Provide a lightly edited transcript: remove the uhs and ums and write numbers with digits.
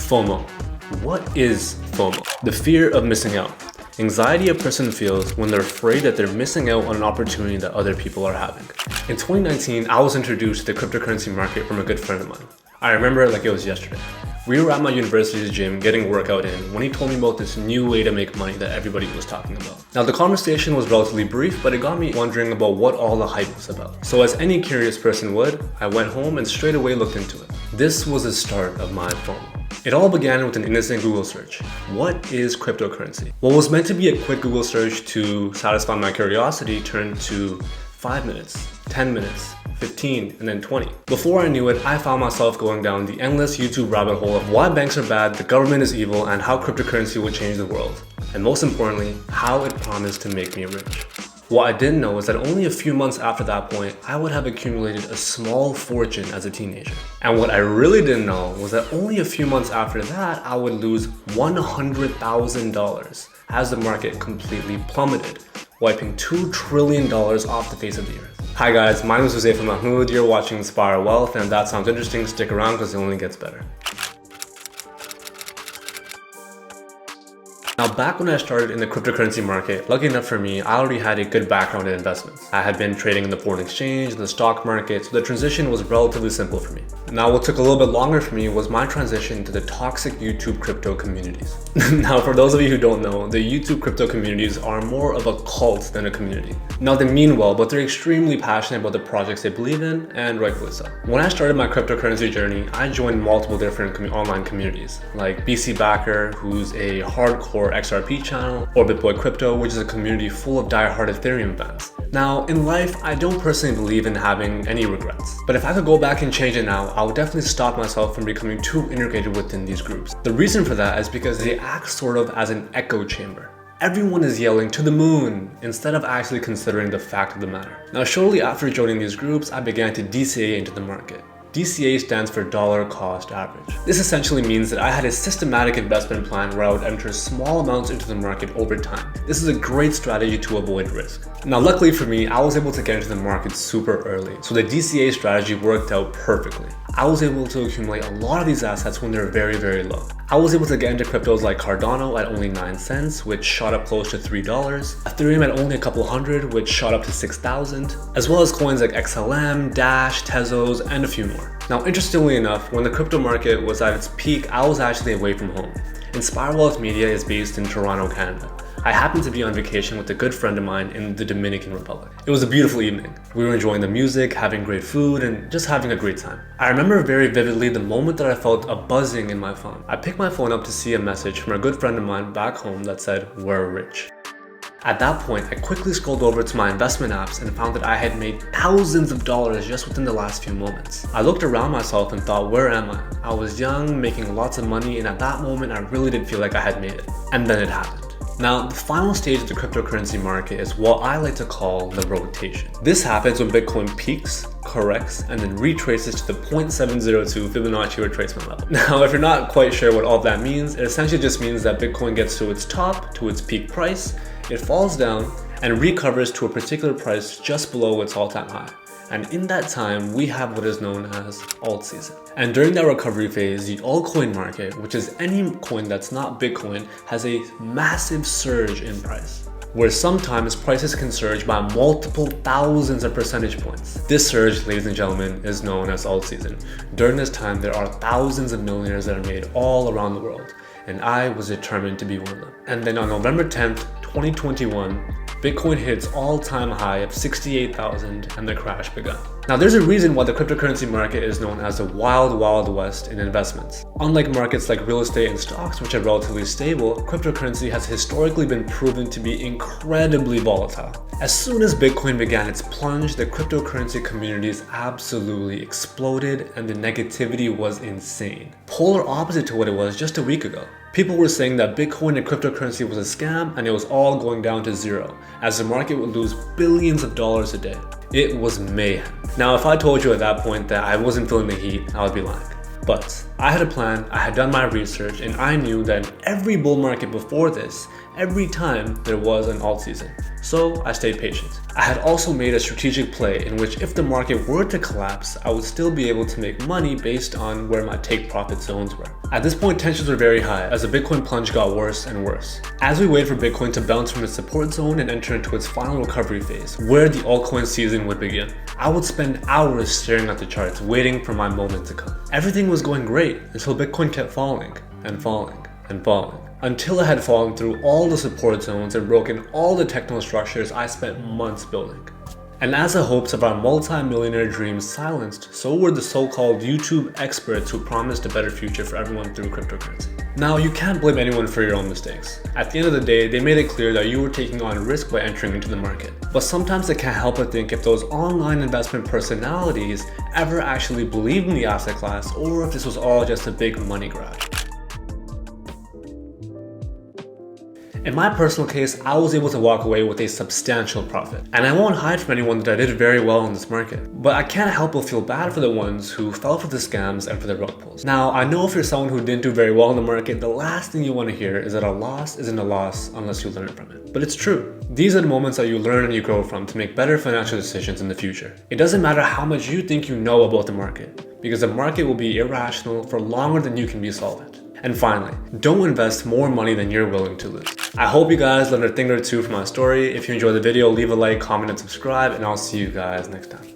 FOMO. What is FOMO? The fear of missing out. Anxiety a person feels when they're afraid that they're missing out on an opportunity that other people are having. In 2019, I was introduced to the cryptocurrency market from a good friend of mine. I remember it like it was yesterday. We were at my university's gym getting a workout in when he told me about this new way to make money that everybody was talking about. Now the conversation was relatively brief, but it got me wondering about what all the hype was about. So as any curious person would, I went home and straight away looked into it. This was the start of my FOMO. It all began with an innocent Google search. What is cryptocurrency? What was meant to be a quick Google search to satisfy my curiosity turned to 5 minutes, 10 minutes, 15, and then 20. Before I knew it, I found myself going down the endless YouTube rabbit hole of why banks are bad, the government is evil, and how cryptocurrency will change the world. And most importantly, how it promised to make me rich. What I didn't know is that only a few months after that point, I would have accumulated a small fortune as a teenager. And what I really didn't know was that only a few months after that, I would lose $100,000 as the market completely plummeted, wiping $2 trillion off the face of the earth. Hi guys, my name is Jose from Mahmoud. You're watching Inspire Wealth, and if that sounds interesting, stick around because it only gets better. Now back when I started in the cryptocurrency market, lucky enough for me, I already had a good background in investments. I had been trading in the foreign exchange, and the stock market, so the transition was relatively simple for me. Now what took a little bit longer for me was my transition to the toxic YouTube crypto communities. Now for those of you who don't know, the YouTube crypto communities are more of a cult than a community. Now they mean well, but they're extremely passionate about the projects they believe in, and rightfully so. When I started my cryptocurrency journey, I joined multiple different online communities, like BC Backer, who's a hardcore XRP channel, or BitBoy Crypto, which is a community full of die-hard Ethereum fans. Now, in life, I don't personally believe in having any regrets. But if I could go back and change it now, I would definitely stop myself from becoming too integrated within these groups. The reason for that is because they act sort of as an echo chamber. Everyone is yelling to the moon instead of actually considering the fact of the matter. Now, shortly after joining these groups, I began to DCA into the market. DCA stands for dollar cost average. This essentially means that I had a systematic investment plan where I would enter small amounts into the market over time. This is a great strategy to avoid risk. Now luckily for me, I was able to get into the market super early, so the DCA strategy worked out perfectly. I was able to accumulate a lot of these assets when they're very, very low. I was able to get into cryptos like Cardano at only 9 cents, which shot up close to $3, Ethereum at only a couple hundred, which shot up to 6,000, as well as coins like XLM, Dash, Tezos, and a few more. Now interestingly enough, when the crypto market was at its peak, I was actually away from home. Inspire Wealth Media is based in Toronto, Canada. I happened to be on vacation with a good friend of mine in the Dominican Republic. It was a beautiful evening. We were enjoying the music, having great food, and just having a great time. I remember very vividly the moment that I felt a buzzing in my phone. I picked my phone up to see a message from a good friend of mine back home that said, "We're rich." At that point, I quickly scrolled over to my investment apps and found that I had made thousands of dollars just within the last few moments. I looked around myself and thought, where am I? I was young, making lots of money, and at that moment, I really did feel like I had made it. And then it happened. Now, the final stage of the cryptocurrency market is what I like to call the rotation. This happens when Bitcoin peaks, corrects, and then retraces to the 0.702 Fibonacci retracement level. Now, if you're not quite sure what all that means, it essentially just means that Bitcoin gets to its top, to its peak price, it falls down, and recovers to a particular price just below its all-time high. And in that time, we have what is known as alt season. And during that recovery phase, the altcoin market, which is any coin that's not Bitcoin, has a massive surge in price, where sometimes prices can surge by multiple thousands of percentage points. This surge, ladies and gentlemen, is known as alt season. During this time, there are thousands of millionaires that are made all around the world, and I was determined to be one of them. And then on November 10th, 2021, Bitcoin hit its all-time high of 68,000 and the crash began. Now there's a reason why the cryptocurrency market is known as the wild, wild west in investments. Unlike markets like real estate and stocks, which are relatively stable, cryptocurrency has historically been proven to be incredibly volatile. As soon as Bitcoin began its plunge, the cryptocurrency communities absolutely exploded and the negativity was insane. Polar opposite to what it was just a week ago. People were saying that Bitcoin and cryptocurrency was a scam and it was all going down to zero, as the market would lose billions of dollars a day. It was mayhem. Now, if I told you at that point that I wasn't feeling the heat, I would be lying. But I had a plan, I had done my research, and I knew that in every bull market before this, every time there was an alt season. So I stayed patient. I had also made a strategic play in which if the market were to collapse, I would still be able to make money based on where my take profit zones were. At this point, tensions were very high as the Bitcoin plunge got worse and worse. As we waited for Bitcoin to bounce from its support zone and enter into its final recovery phase, where the altcoin season would begin, I would spend hours staring at the charts, waiting for my moment to come. Everything was going great until Bitcoin kept falling and falling and falling, until it had fallen through all the support zones and broken all the technical structures I spent months building. And as the hopes of our multi-millionaire dreams silenced, so were the so-called YouTube experts who promised a better future for everyone through cryptocurrency. Now, you can't blame anyone for your own mistakes. At the end of the day, they made it clear that you were taking on risk by entering into the market. But sometimes I can't help but think if those online investment personalities ever actually believed in the asset class, or if this was all just a big money grab. In my personal case, I was able to walk away with a substantial profit. And I won't hide from anyone that I did very well in this market. But I can't help but feel bad for the ones who fell for the scams and for the rug pulls. Now, I know if you're someone who didn't do very well in the market, the last thing you want to hear is that a loss isn't a loss unless you learn from it. But it's true. These are the moments that you learn and you grow from to make better financial decisions in the future. It doesn't matter how much you think you know about the market, because the market will be irrational for longer than you can be solvent. And finally, don't invest more money than you're willing to lose. I hope you guys learned a thing or two from my story. If you enjoyed the video, leave a like, comment, and subscribe, and I'll see you guys next time.